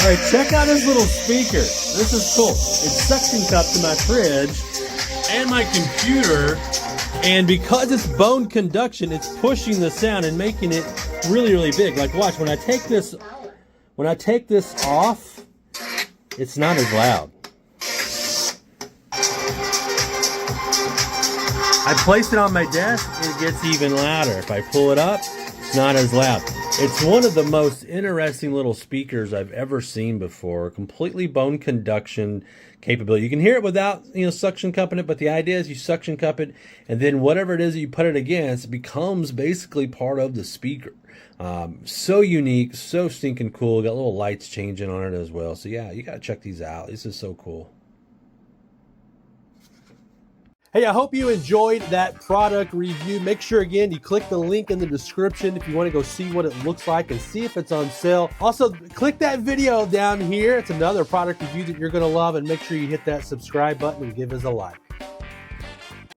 All right, check out this little speaker. This is cool. It's suction cupped to my fridge and my computer. And because it's bone conduction, it's pushing the sound and making it really, really big. Like watch, when I take this off, it's not as loud. I place it on my desk, it gets even louder. If I pull it up, it's not as loud. It's one of the most interesting little speakers I've ever seen before. Completely bone conduction capability. You can hear it without, suction cupping it, but the idea is you suction cup it, and then whatever it is that you put it against becomes basically part of the speaker. So unique, so stinking cool. Got little lights changing on it as well. So yeah, you gotta check these out. This is so cool. Hey, I hope you enjoyed that product review. Make sure, again, you click the link in the description if you want to go see what it looks like and see if it's on sale. Also, click that video down here. It's another product review that you're going to love, and make sure you hit that subscribe button and give us a like.